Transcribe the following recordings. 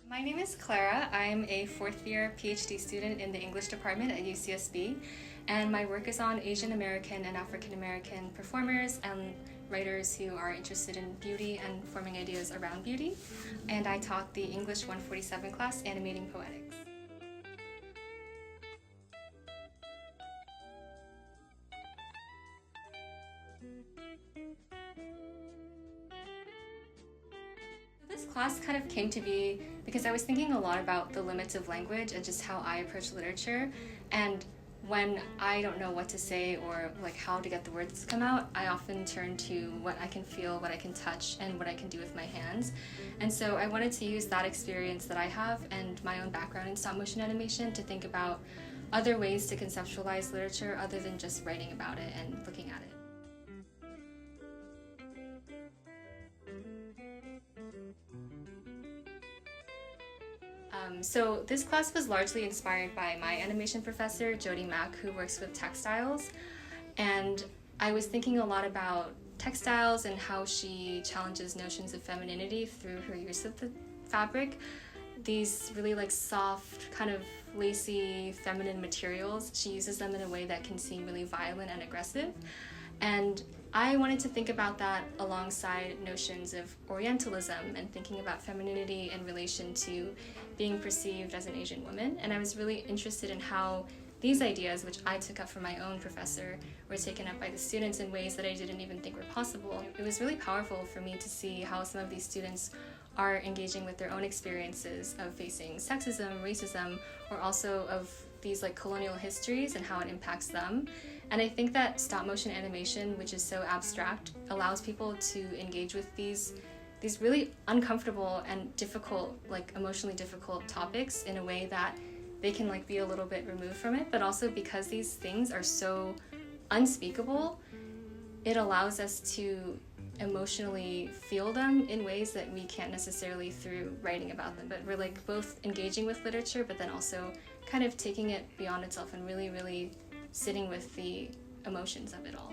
My name is Clara. I'm a fourth-year PhD student in the English department at UCSB, and my work is on Asian American and African American performers and writers who are interested in beauty and forming ideas around beauty. And I taught the English 147 class, Animating Poetics. This class kind of came to be because I was thinking a lot about the limits of language and just how I approach literature. And when I don't know what to say or like how to get the words to come out, I often turn to what I can feel, what I can touch, and what I can do with my hands. And so I wanted to use that experience that I have and my own background in stop motion animation to think about other ways to conceptualize literature other than just writing about it and looking at it. So this class was largely inspired by my animation professor, Jody Mack, who works with textiles. And I was thinking a lot about textiles and how she challenges notions of femininity through her use of the fabric. These really like soft, kind of lacy, feminine materials, she uses them in a way that can seem really violent and aggressive. And I wanted to think about that alongside notions of Orientalism and thinking about femininity in relation to being perceived as an Asian woman. And I was really interested in how these ideas, which I took up from my own professor, were taken up by the students in ways that I didn't even think were possible. It was really powerful for me to see how some of these students are engaging with their own experiences of facing sexism, racism, or also of these like colonial histories and how it impacts them. And I think that stop motion animation, which is so abstract, allows people to engage with these really uncomfortable and difficult, like emotionally difficult topics in a way that they can like be a little bit removed from it, but also because these things are so unspeakable, it allows us to emotionally feel them in ways that we can't necessarily through writing about them. But we're like both engaging with literature, but then also kind of taking it beyond itself and really, really sitting with the emotions of it all.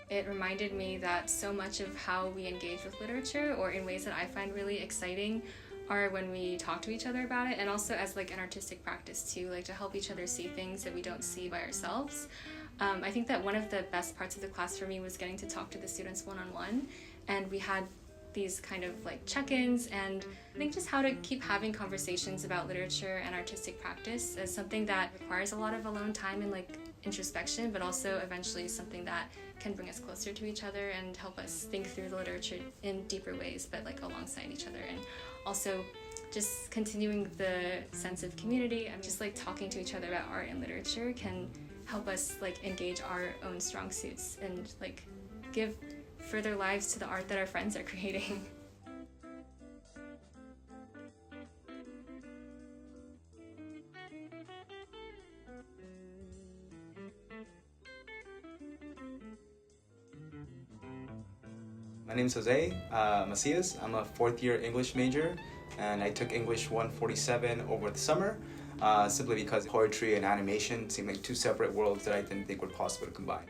It reminded me that so much of how we engage with literature, or in ways that I find really exciting, are when we talk to each other about it, and also as like an artistic practice too, like to help each other see things that we don't see by ourselves. I think that one of the best parts of the class for me was getting to talk to the students one-on-one, and we had these kind of like check-ins, and I think just how to keep having conversations about literature and artistic practice as something that requires a lot of alone time and like introspection, but also eventually something that can bring us closer to each other and help us think through the literature in deeper ways, but like alongside each other. And also just continuing the sense of community and just like talking to each other about art and literature can help us like engage our own strong suits and like give further lives to the art that our friends are creating. My name is Jose Macias. I'm a fourth-year English major, and I took English 147 over the summer, simply because poetry and animation seemed like two separate worlds that I didn't think were possible to combine.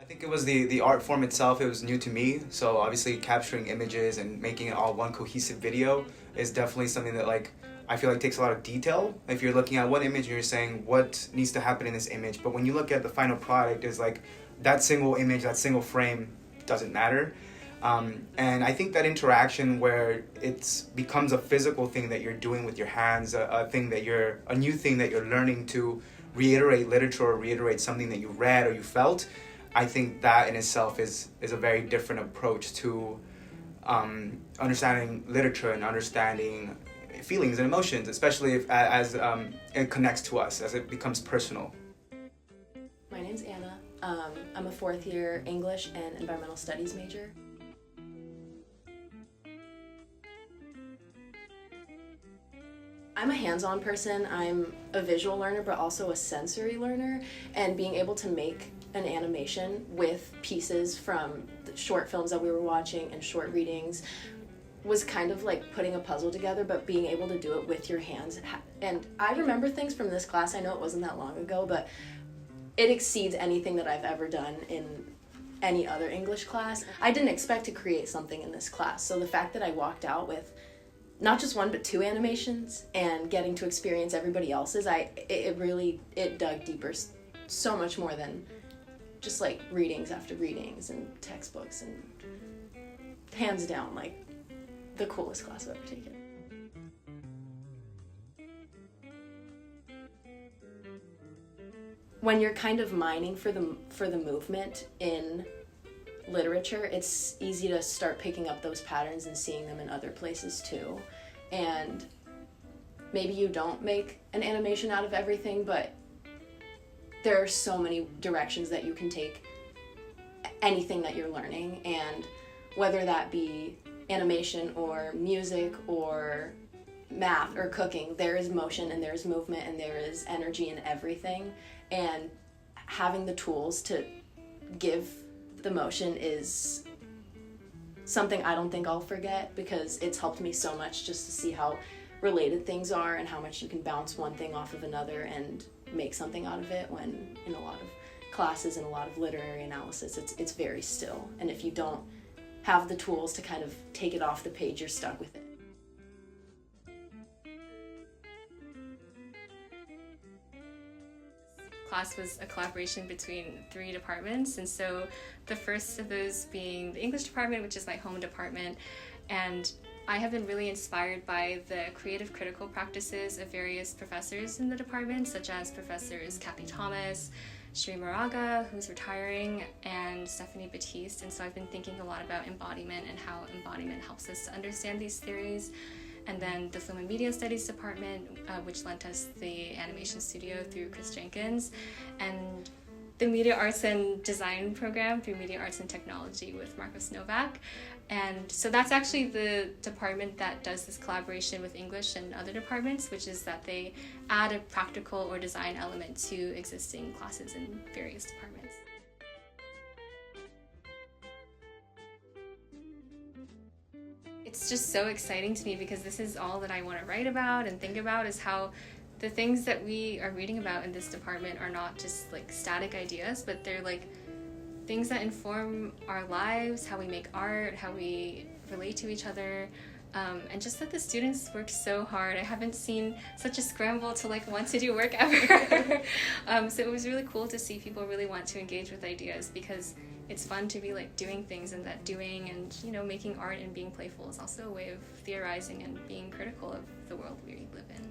I think it was the art form itself. It was new to me, so obviously capturing images and making it all one cohesive video is definitely something that like I feel like takes a lot of detail. If you're looking at one image and you're saying what needs to happen in this image, but when you look at the final product, is like that single image, that single frame doesn't matter. And I think that interaction where it becomes a physical thing that you're doing with your hands, a new thing that you're learning to reiterate literature or reiterate something that you read or you felt, I think that in itself is a very different approach to understanding literature and understanding feelings and emotions, especially as it connects to us, as it becomes personal. My name's Anna. I'm a fourth-year English and Environmental Studies major. I'm a hands-on person. I'm a visual learner, but also a sensory learner, and being able to make an animation with pieces from the short films that we were watching and short readings was kind of like putting a puzzle together, but being able to do it with your hands. And I remember things from this class. I know it wasn't that long ago, but it exceeds anything that I've ever done in any other English class. I didn't expect to create something in this class, so the fact that I walked out with not just one but two animations and getting to experience everybody else's, it dug deeper, so much more than just like readings after readings and textbooks, and hands down like the coolest class I've ever taken. When you're kind of mining for the movement in literature, it's easy to start picking up those patterns and seeing them in other places too. And maybe you don't make an animation out of everything, but there are so many directions that you can take anything that you're learning, and whether that be animation or music or math or cooking, there is motion and there's movement and there is energy in everything, and having the tools to give the motion is something I don't think I'll forget, because it's helped me so much just to see how related things are and how much you can bounce one thing off of another and make something out of it, when in a lot of classes and a lot of literary analysis it's very still, and if you don't have the tools to kind of take it off the page, you're stuck with it. Class was a collaboration between 3 departments, and so the first of those being the English department, which is my home department, and I have been really inspired by the creative critical practices of various professors in the department, such as Professors Kathy Thomas, Sri Moraga, who's retiring, and Stephanie Batiste, and so I've been thinking a lot about embodiment and how embodiment helps us to understand these theories. And then the Film and Media Studies department, which lent us the animation studio through Chris Jenkins, and the Media Arts and Design program through Media Arts and Technology with Marcos Novak. And so that's actually the department that does this collaboration with English and other departments, which is that they add a practical or design element to existing classes in various departments. It's just so exciting to me, because this is all that I want to write about and think about, is how the things that we are reading about in this department are not just like static ideas, but they're like things that inform our lives, how we make art, how we relate to each other, and just that the students work so hard. I haven't seen such a scramble to like want to do work ever. So it was really cool to see people really want to engage with ideas, because it's fun to be like doing things, and that doing and, you know, making art and being playful is also a way of theorizing and being critical of the world we live in.